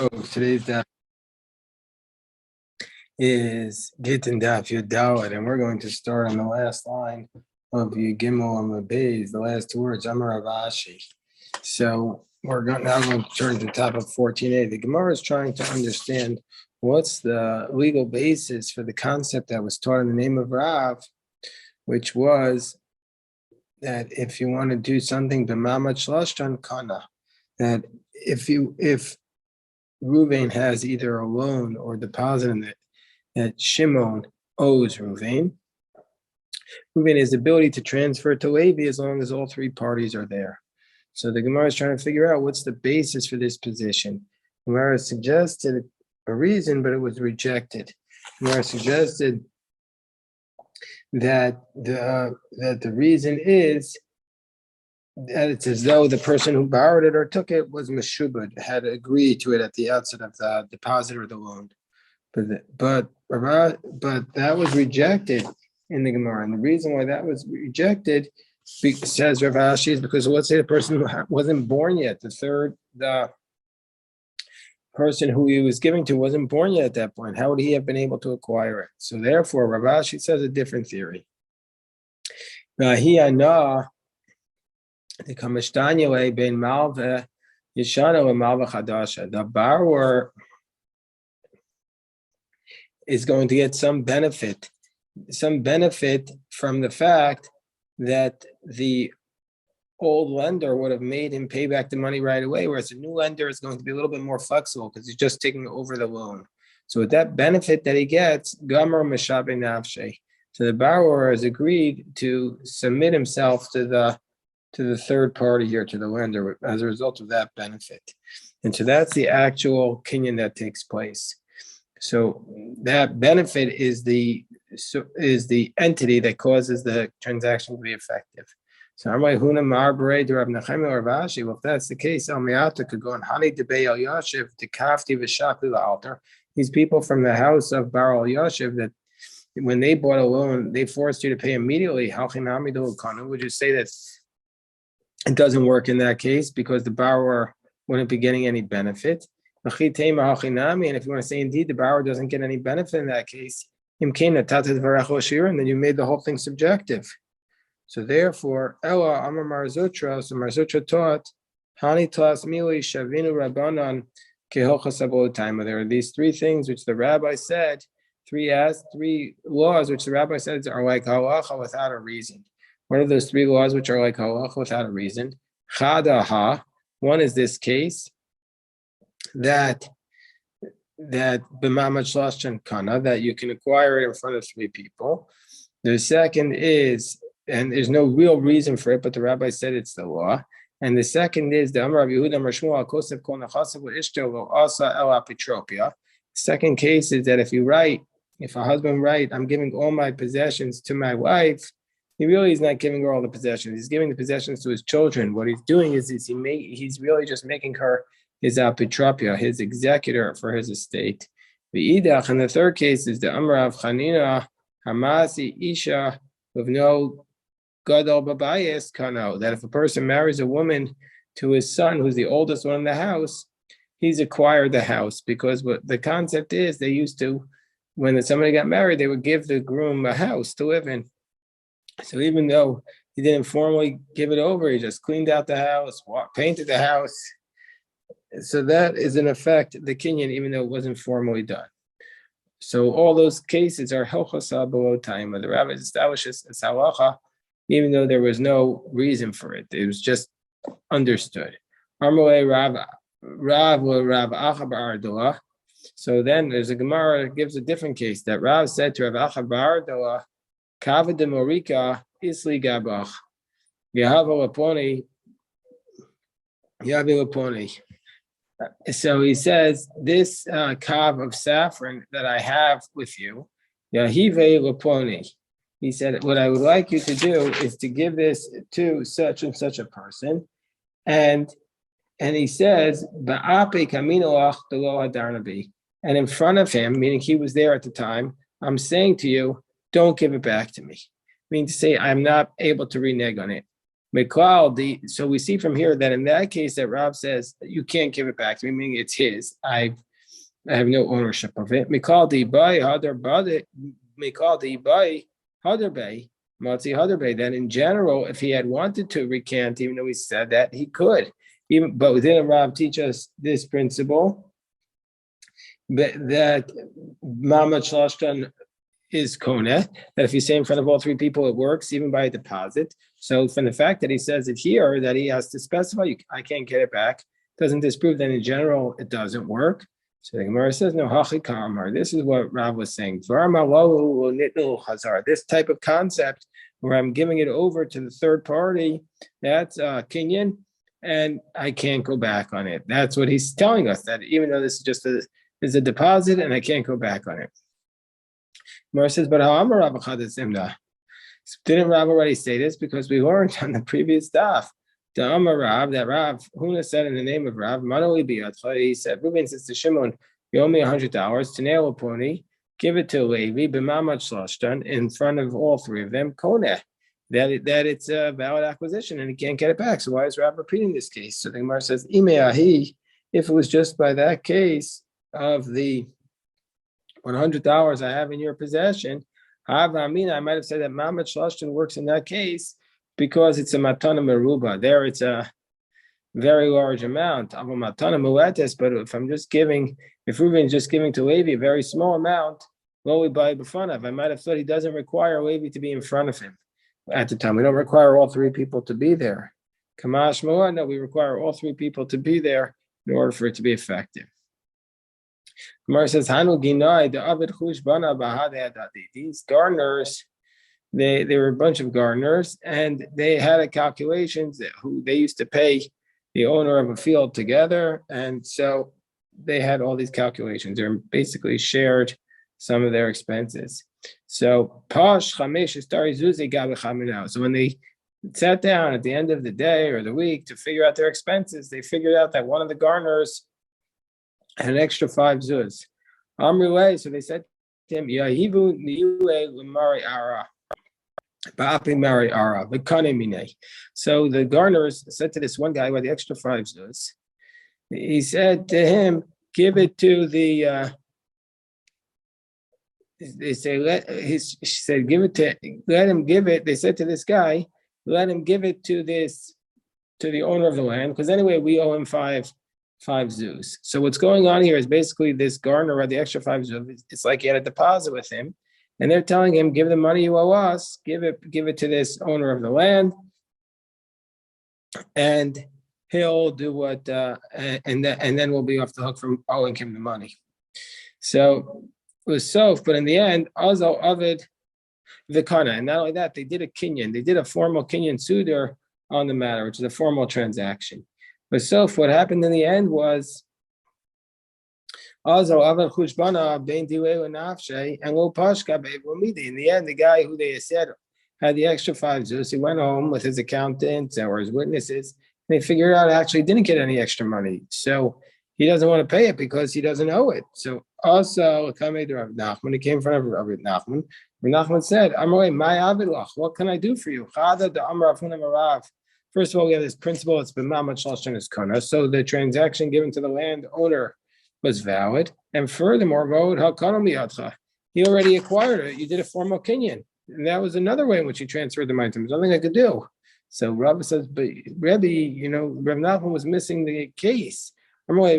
Today's daf is Gittin daf Yudalad, and we're going to start on the last line of Gimel and Mabez, the last two words, Amar Avashi. So we're going to turn to the top of 14a. The Gemara is trying to understand what's the legal basis for the concept that was taught in the name of Rav, which was that if you want to do something b'mamad shlashtan kana, that if Ruvain has either a loan or deposit in it that Shimon owes Ruvain. Ruvain has the ability to transfer to Levi as long as all three parties are there. So the Gemara is trying to figure out what's the basis for this position. Gemara suggested a reason, but it was rejected. Gemara suggested that the reason is that it's as though the person who borrowed it or took it was meshubad, had agreed to it at the outset of the deposit or the loan. But that was rejected in the Gemara. And the reason why that was rejected, says Rav Ashi, is because let's say the person wasn't born yet. The person who he was giving to wasn't born yet at that point. How would he have been able to acquire it? So therefore, Rav Ashi says a different theory. The borrower is going to get some benefit from the fact that the old lender would have made him pay back the money right away, whereas the new lender is going to be a little bit more flexible because he's just taking over the loan. So with that benefit that he gets, Gamar Meshabe Nafshe. So the borrower has agreed to submit himself to the third party here, to the lender, as a result of that benefit. And so that's the actual kinyan that takes place. So that benefit is the entity that causes the transaction to be effective. So well, if that's the case, Almiata could go on Hani Debei Al Yashiv to Kafti Vishakli altar. These people from the house of Bar Al Yashiv, that when they bought a loan, they forced you to pay immediately. Would you say that it doesn't work in that case because the borrower wouldn't be getting any benefit? And if you want to say indeed the borrower doesn't get any benefit in that case, then you made the whole thing subjective. So therefore, Ella Amar Marzutra, so Marzutra taught, Hani Tlas Mili Shavinu Rabbanan Kehochas Abolotaima. There are these three things which the rabbi said, three laws which the rabbi said are like halacha without a reason. What are those three laws which are like halacha without a reason? Chadaha, one is this case that b'mamad shlashtan kana, that you can acquire it in front of three people. The second is, and there's no real reason for it, but the rabbi said it's the law. And the second is the Amar Yehuda Amar Shmuel Kosev Kol Nechasav Ishto Lo Asa El Apitropia. Second case is that if a husband write, I'm giving all my possessions to my wife, he really is not giving her all the possessions. He's giving the possessions to his children. What he's doing is he's really just making her his apitropia, his executor for his estate. The idach, and the third case is the Amar of Chanina Hamasi Isha with no gadol babayis kano, that if a person marries a woman to his son, who's the oldest one in the house, he's acquired the house, because what the concept is, they used to, when somebody got married, they would give the groom a house to live in. So even though he didn't formally give it over, he just cleaned out the house, painted the house. So that is in effect the kinyan, even though it wasn't formally done. So all those cases are helchasa below time. The rabbi establishes as halacha, even though there was no reason for it. It was just understood. So then there's a Gemara that gives a different case that Rav said to Rav Acha Ba'ardolah, Kavod de Morika Isli Gabach Yahav Laponi. So he says, this kav of saffron that I have with you, Yahive Laponi. He said, what I would like you to do is to give this to such and such a person. And he says, Ba'ape Kaminoach Delo Hadarnabi. And in front of him, meaning he was there at the time, I'm saying to you, don't give it back to me. Meaning to say, I'm not able to renege on it. So we see from here that in that case that Rav says you can't give it back to me, meaning it's his. I have no ownership of it. Mikal the buy other body, Mikal the buy other bay, Matzi other bay. Then in general, if he had wanted to recant, even though he said that he could, even but didn't Rav teach us this principle that Mamad Shlashtan is Koneh, that if you say in front of all three people, it works even by a deposit. So from the fact that he says it here, that he has to specify, I can't get it back, doesn't disprove that in general it doesn't work. So the Gemara says, no, Hachi Kamar. This is what Rav was saying. This type of concept where I'm giving it over to the third party, that's Kenyan, and I can't go back on it. That's what he's telling us, that even though this is just is a deposit and I can't go back on it. Gemara says, but how Amar Rav Chadis didn't Rav already say this? Because we learned on the previous daf, the Amar Rav, that Rav Huna said in the name of Rav, he said, Reuben says to Shimon, you owe me $100, Tanel Pony, give it to Levi, B'mamad Shlashtan, in front of all three of them, Koneh, that it's a valid acquisition and he can't get it back. So why is Rav repeating this case? So the Gemara says, Imeahi, if it was just by that case of the $100 I have in your possession, I might have said that Mamad Shlashtan works in that case because it's a matana meruba. There it's a very large amount of a matana muetes, but if Reuben's just giving to Levi a very small amount, well, we buy b'fanav. I might have thought he doesn't require Levi to be in front of him at the time. We don't require all three people to be there. Kamash Moa, no, we require all three people to be there in order for it to be effective. Gemara says, Hanu Ginai, the Avid Chush Bana Bahadadadi. These gardeners, they were a bunch of gardeners, and they had a calculations that who they used to pay the owner of a field together, and so they had all these calculations. They're basically shared some of their expenses. So Pash Chamesh Stari Zuzi Gabe. So when they sat down at the end of the day or the week to figure out their expenses, they figured out that one of the gardeners had an extra 5 zuz. Amrulay, so they said to him, Yahivu niule lemari ara. Mari ara, so the gardeners said to this one guy who had the extra 5 zuz, he said to him, give it to the they say he said let him give it. They said to this guy, let him give it to the owner of the land, because anyway we owe him five zuz. So what's going on here is basically this gardener had the extra 5 zuz. It's like he had a deposit with him, and they're telling him, give the money you owe us, give it to this owner of the land, and he'll do what, and then we'll be off the hook from owing him the money. So it was Soph, but in the end, Azo Avid Vikana, and not only that, they did a formal Kinyan Sudar on the matter, which is a formal transaction. But Soph, what happened in the end was Azo Avid Chushbana Bein Diwe Nafshe and Lo Pashka Be'Vomidi. In the end, the guy who they said had the extra 5 zuz, he went home with his accountants or his witnesses. They figured out actually didn't get any extra money. So he doesn't want to pay it because he doesn't owe it. So also, when he came in front of Rav Nachman said, what can I do for you? First of all, we have this principle, it's b'mamad shalshen is kana. So the transaction given to the landowner was valid. And furthermore, he already acquired it. You did a formal kinyan. And that was another way in which he transferred the money to him. There's nothing I could do. So Rabbi says, but Rebbe, Rav Nachman was missing the case. I'm not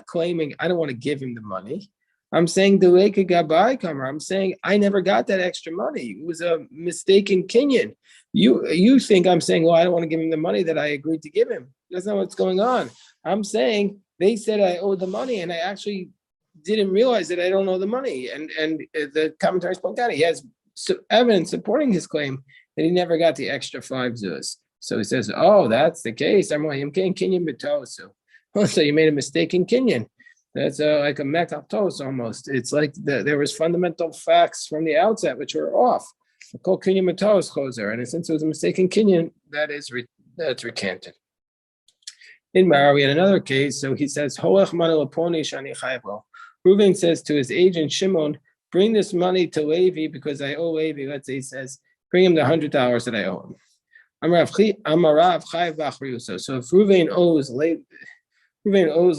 claiming I don't want to give him the money. I'm saying I'm saying I never got that extra money. It was a mistaken kinyan. You think I'm saying, well, I don't want to give him the money that I agreed to give him. That's not what's going on. I'm saying they said I owe the money, and I actually didn't realize that I don't owe the money. And the commentary spoke out. He has evidence supporting his claim that he never got the extra 5 zuz. So he says, oh, that's the case. I'm like, kinyan b'tosu. So you made a mistake in kinyan. That's like a mekaptos almost. It's like there was fundamental facts from the outset which were off. Called kinyan b'tos choser, and since it was a mistake in kinyan, that's recanted. In Mara, we had another case. So he says, Reuven says to his agent Shimon, bring this money to Levi because I owe Levi. Let's say he says, bring him the $100 that I owe him. So if Reuven owes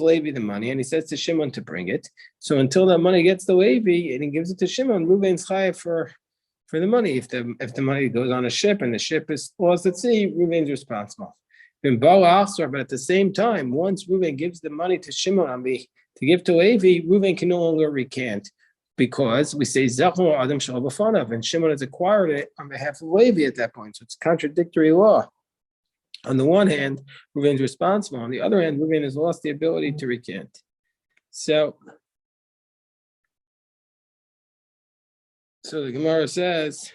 Levi the money, and he says to Shimon to bring it. So until that money gets to Levi and he gives it to Shimon, Reuven's chayav for the money. If the money goes on a ship and the ship is lost at sea, Reuven's responsible. But at the same time, once Reuven gives the money to Shimon to give to Levi, Reuven can no longer recant because we say Zachor Adam Shal B'fanav, and Shimon has acquired it on behalf of Levi at that point. So it's contradictory law. On the one hand, Reuven's responsible. On the other hand, Reuven has lost the ability to recant. So the Gemara says,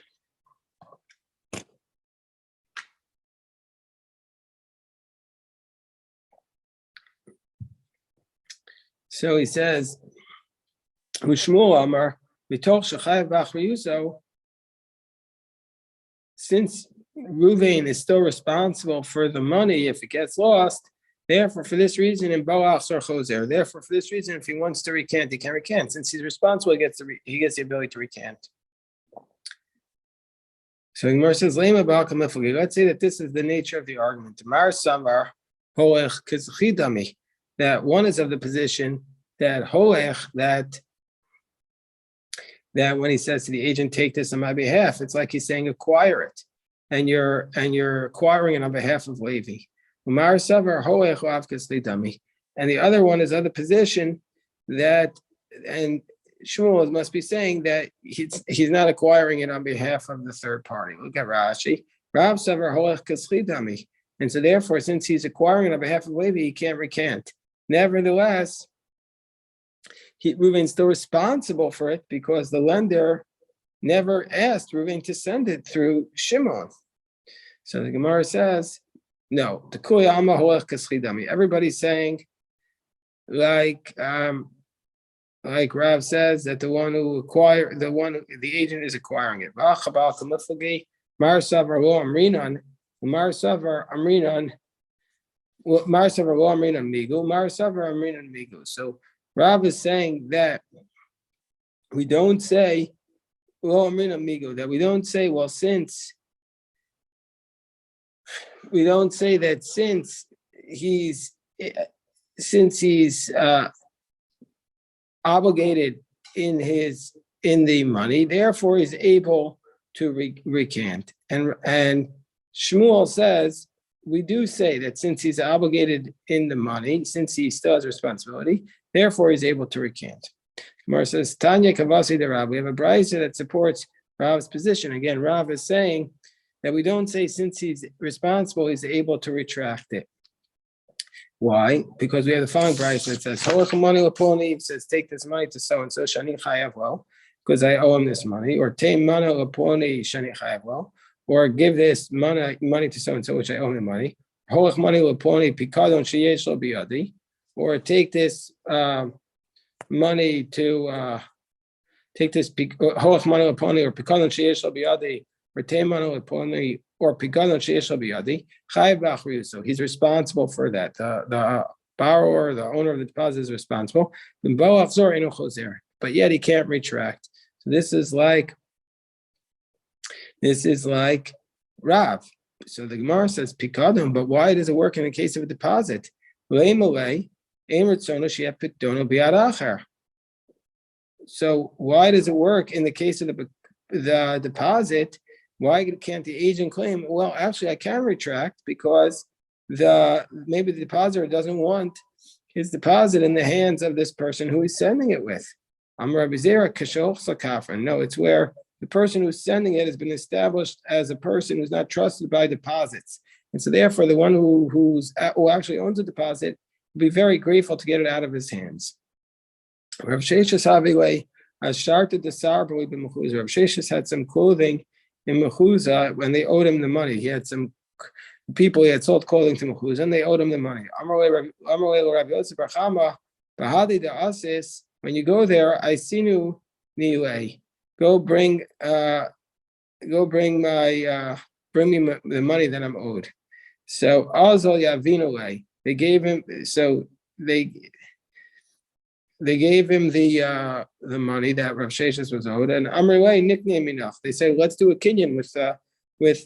so he says, Shmuel Amar, since Reuven is still responsible for the money if it gets lost, therefore, for this reason, in therefore, for this reason, if he wants to recant, he can recant. Since he's responsible, he gets the ability to recant. So Gemara says, let's say that this is the nature of the argument. That one is of the position that that when he says to the agent, take this on my behalf, it's like he's saying acquire it, and you're acquiring it on behalf of Levi. And the other one is other position that, and Shmuel must be saying that he's not acquiring it on behalf of the third party. Look at Rashi. And so therefore, since he's acquiring it on behalf of Levi, he can't recant. Nevertheless, Reuven's still responsible for it because the lender never asked Reuven to send it through Shimon. So the Gemara says, no, everybody's saying, like Rav says, that the agent is acquiring it. So Rav is saying that we don't say, that we don't say, well, since he's obligated in the money, therefore he's able to recant. And Shmuel says, we do say that since he's obligated in the money, since he still has responsibility, therefore he's able to recant. Gemara says, Tanya Kavasi de Rav. We have a brayso that supports Rav's position. Again, Rav is saying that we don't say since he's responsible, he's able to retract it. Why? Because we have the following brayso that says, it says, take this money to so-and-so, Shani Chayav well, because I owe him this money, or Teim Mana Laponi Shani Chayav well, or give this money to so-and-so, which I owe him money, Holach Money Laponi Pikadon Sheyesh Lo Biyadi, or take this money to take this Holach Money Laponi, or Pikadon Sheyesh Lo Biyadi, or Teim Mana Laponi, or Pikadon Sheyesh Lo Biyadi, Chayav B'Achrius. So he's responsible for that. The borrower, the owner of the deposit is responsible. But yet he can't retract. So this is like Rav. So the Gemara says Pikadon, but why does it work in the case of a deposit? So why does it work in the case of the deposit? Why can't the agent claim, well, actually, I can retract because maybe the depositor doesn't want his deposit in the hands of this person who he's sending it with. No, it's where the person who's sending it has been established as a person who's not trusted by deposits. And so therefore, the one who actually owns the deposit will be very grateful to get it out of his hands. Rav Sheshis had some clothing in Mechuzah when they owed him the money. He had some people, he had sold clothing to Mechuzah, and they owed him the money. When you go there, I sinu nilei. Bring me the money that I'm owed. So azal yavinolei. They gave him. So they they gave him the money that Rav Sheshes was owed, and Amrei nickname enough. They said, let's do a kinyan with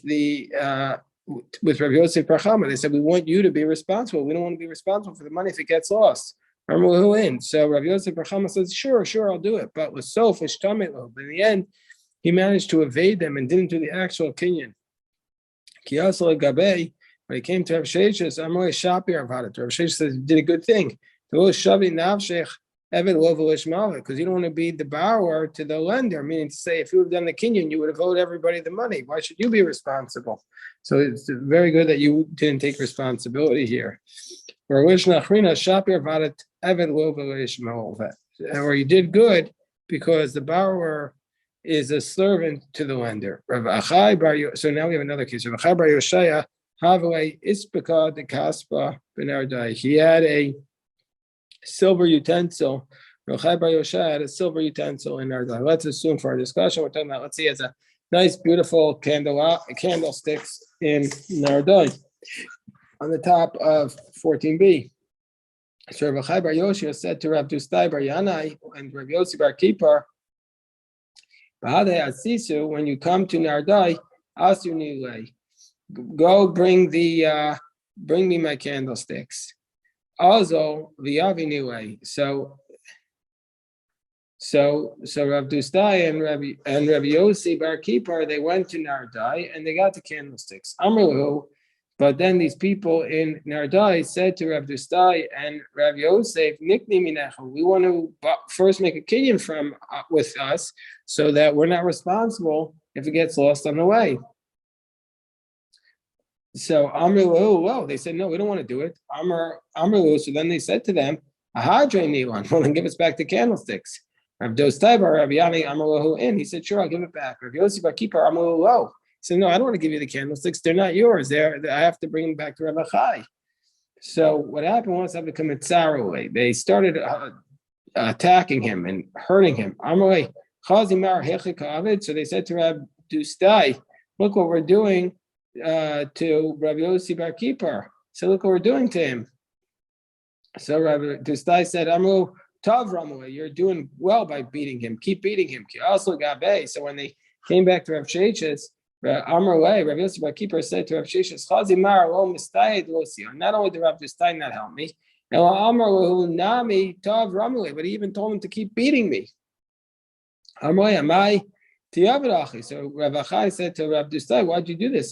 Rav Yosef Bar Chama. They said, we want you to be responsible. We don't want to be responsible for the money if it gets lost. So Rav Yosef Bar Chama says, sure, I'll do it. But with selfish tamilo. But in the end, he managed to evade them and didn't do the actual kinyan. Kiyasal Gabe, when he came to Rav Sheshes, Amrei Shapir about it. Rav Sheshes says, did a good thing. Because you don't want to be the borrower to the lender, meaning to say, if you would have done the kinyan, you would have owed everybody the money. Why should you be responsible? So it's very good that you didn't take responsibility here. Or you did good because the borrower is a servant to the lender. So now we have another case. He had a silver utensil. Rochai Bar Yoshai had a silver utensil in our day. Let's assume for our discussion, we're talking about, let's see, as a nice, beautiful candlesticks in Nardai on the top of 14b. So Rav Chai Bar Yoshia said to Rav Dustai Bar Yanai and Rav Yossi Bar Kippur, when you come to Nardai, asu nilei, go bring me my candlesticks. Also, v'yavi nilei. So Rav Dustai and Rav Yossi Bar Kippur, they went to Nardai and they got the candlesticks. Amrulu, but then these people in Nardai said to Rav Dustai and Rav Yosef, we want to first make a kinyan with us so that we're not responsible if it gets lost on the way. So Amrulu, well, they said, no, we don't want to do it. Amrulu, so then they said to them, Ahadre Nilan, well, then give us back the candlesticks. Rav Dustai Bar Rav Yani Amrulu in. He said, sure, I'll give it back. Rav Yossi Bar Kippur Amrulu. He said, no, I don't want to give you the candlesticks. They're not yours. I have to bring them back to Rav Achai. So what happened was, they become a tzaroi. They started attacking him and hurting him. Amrulay Chazimar Hechikavid. So they said to Rav Dustai, look what we're doing to Rav Yossi Bar Kippur. So look what we're doing to him. So Rav Dustai said, Amru Tav Ramulay, you're doing well by beating him. Keep beating him. Also Gabe. So when they came back to Rav Sheshes, Amrulay, Rav Yossi Bar Kippur said to Rav Sheshes, Chazimar lo mistayed lo si. Not only did Rav Dustai not help me, Nami Tav Ramulay, but he even told him to keep beating me. Amrulay, Amai. So Rav Achai said to Rav Dustai, why'd you do this?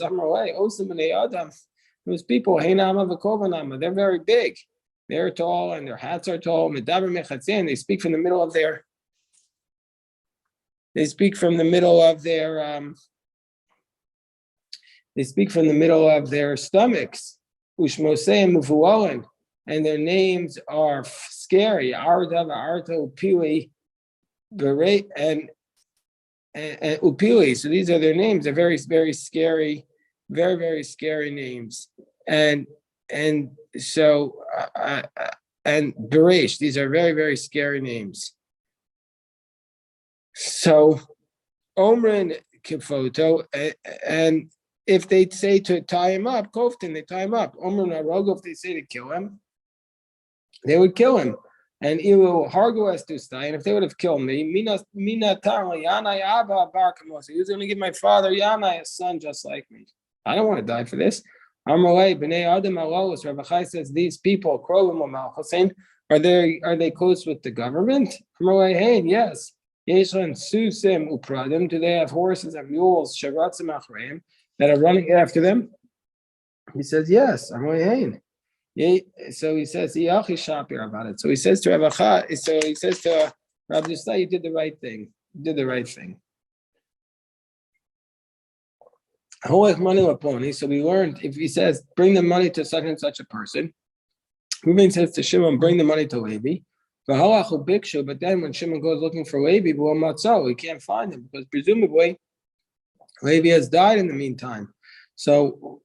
Those people, they're very big. They're tall and their hats are tall. They speak from the middle of their stomachs. And their names are scary. Arto, Pili, and Upili. So these are their names. They're very, very scary, very, very scary names. And so and Beresh, these are very, very scary names. So Omrin Kifoto, and if they say to tie him up, Koftin, they tie him up. Omrin Arogo, if they say to kill him, they would kill him. And Ilu Hargoes Dustai, and if they would have killed me, Mina Tarli, Yanai Abba Barkamos, he was going to give my father Yanai a son just like me. I don't want to die for this. Amalei, Bnei Adam Alolos, Rav Achai says, these people, Krovim Malchusin, are they close with the government? Amalei, hey, yes. Yeshlan Susim Upradim, do they have horses and mules, Sharatzim Achreim, that are running after them? He says, yes. Amalei, hey. So he says, Shapir about it. So he says to Rav Achai, so he says to Rav Dustai, you did the right thing. You did the right thing. So we learned, if he says, bring the money to such and such a person, Reuben says to Shimon, bring the money to Levi. But then when Shimon goes looking for Levi, he can't find him because presumably Levi has died in the meantime. So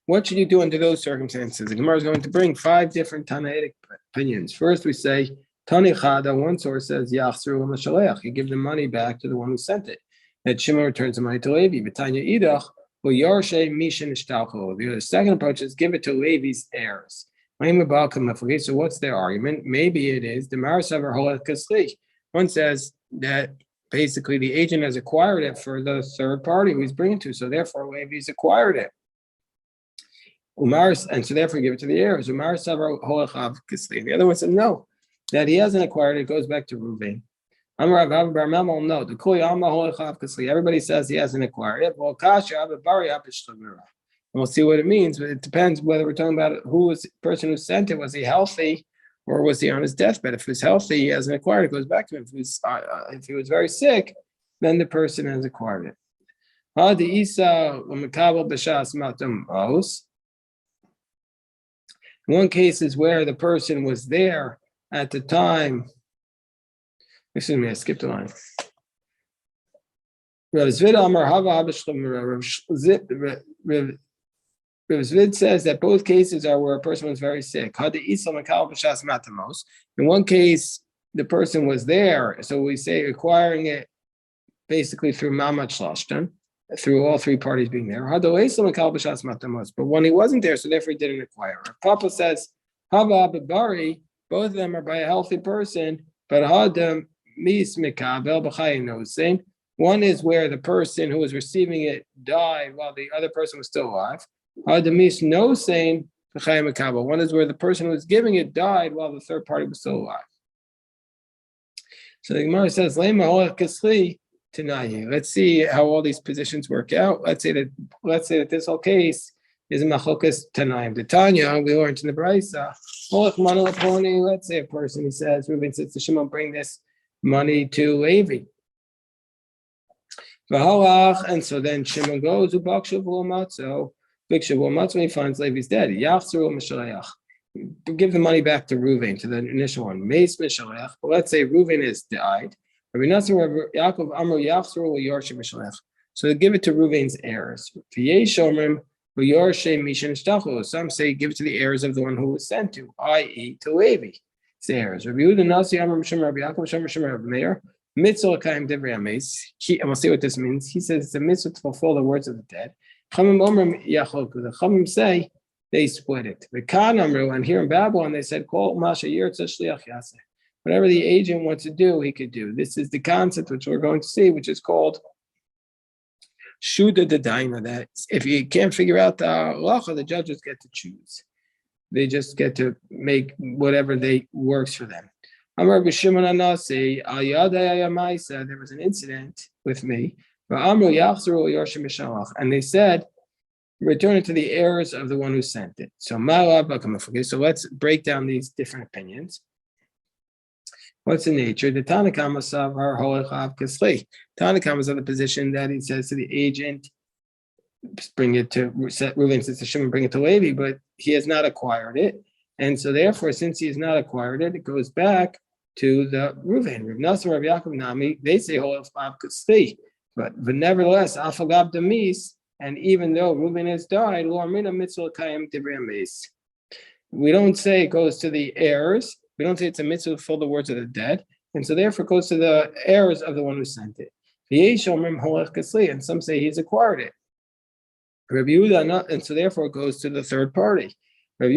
what should you do under those circumstances? The Gemara is going to bring 5 different Tanaitic opinions. First, we say, Tani Chada, one source says, Yachzru l'Shaleach, you give the money back to the one who sent it. That Shimon returns the money to Levi. V'tanya idach, the second approach is give it to Levi's heirs. So what's their argument? Maybe it is the Marasavar Holech Kasli. One says that basically the agent has acquired it for the third party who he's bringing to, so therefore he's acquired it. And so therefore give it to the heirs. The other one said no, that he hasn't acquired it. It goes back to Reuven. No, everybody says he hasn't acquired it. We'll see what it means, but it depends whether we're talking about who was the person who sent it. Was he healthy or was he on his deathbed? If he was healthy, he hasn't acquired it. It goes back to him. If he was very sick, then the person has acquired it. One case is where the person was there at the time. Excuse me, I skipped a line. Rav Zvid says that both cases are where a person was very sick. In one case, the person was there, so we say acquiring it basically through Mamad Shlashtan, through all three parties being there. But when he wasn't there, so therefore he didn't acquire it. Papa says, Hava Bari, both of them are by a healthy person, but Hadam Mis Mikabel B'chayin Nosein. One is where the person who was receiving it died while the other person was still alive. Hadam Mis Nosein B'chayin Mikabel. One is where the person who was giving it died while the third party was still alive. So the Gemara says, Lema Holech Kasli. Let's see how all these positions work out. Let's say that this whole case is a machokas tanayim. The Tanya we learned in the Brisa. Let's say a person who says, Reuben says to Shimon, bring this money to Levi. And so then Shimon goes to Bakshav when he finds Levi's dead. Give the money back to Reuven, to the initial one. But let's say Reuven has died. So they give it to Reuven's heirs. Some say give it to the heirs of the one who was sent to, i.e. to Levi. It's the heirs. And we'll see what this means. He says it's a mitzvah to fulfill the words of the dead. The Chachamim say they split it. And here in Babylon they said, whatever the agent wants to do, he could do. This is the concept which we're going to see, which is called Shuda Dedaina, that if you can't figure out the halacha, the judges get to choose. They just get to make whatever works for them. There was an incident with me, and they said, return it to the heirs of the one who sent it. So let's break down these different opinions. What's the nature? The Tanakamas are Holech Kasli. Tanakamas are the position that he says to the agent, bring it to Reuven says to Shimon, bring it to Levi, but he has not acquired it. And so therefore, since he has not acquired it, it goes back to the Reuven. Rav Nassim, Rav Yaakov Nami, they say Holech Kasli. But nevertheless, Afagab Demis, and even though Reuven has died, we don't say it goes to the heirs. We don't say it's a mitzvah to fulfill the words of the dead, and so therefore it goes to the heirs of the one who sent it. And some say he's acquired it. And so therefore it goes to the third party. So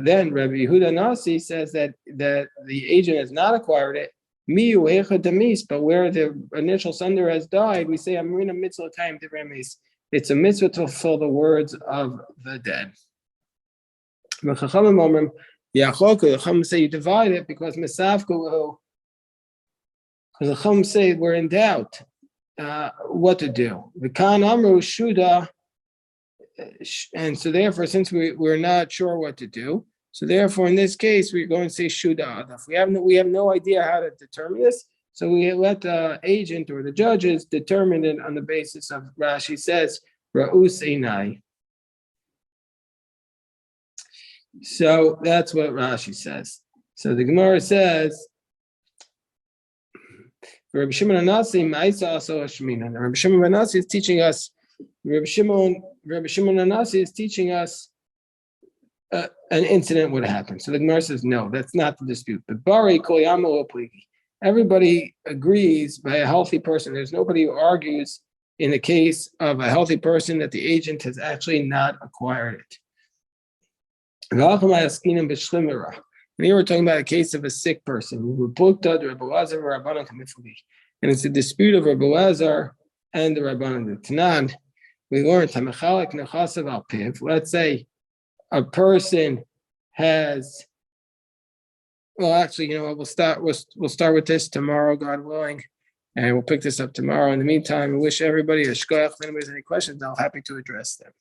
then Rabbi Yehuda Nasi says that the agent has not acquired it, but where the initial sender has died, we say Amrina mitzvah time divremis. It's a mitzvah to fulfill the words of the dead. The Chachamim say you divide it because the Chachamim say we're in doubt what to do. The Kan Amru Shuda, and so therefore, since we're not sure what to do, so therefore in this case we're going to say Shuda. We have no idea how to determine this. So we let the agent or the judges determine it on the basis of Rashi says, Ra'us Einai. So that's what Rashi says. So the Gemara says, Rabbi Shimon Anasi, Ma'isa also Hashmina. Rabbi Shimon Anasi is teaching us, Rabbi Shimon Anasi is teaching us an incident would happen. So the Gemara says, no, that's not the dispute. But Bari Koyama Pligi. Everybody agrees by a healthy person. There's nobody who argues in the case of a healthy person that the agent has actually not acquired it. And here we're talking about a case of a sick person. And it's a dispute of Rabbi Lazar and the Rabbanan. The Tanan, we learned, let's say a person has, well, actually, we'll start with this tomorrow, God willing, and we'll pick this up tomorrow. In the meantime, I wish everybody a shkoyach. If anybody has any questions, I'm happy to address them.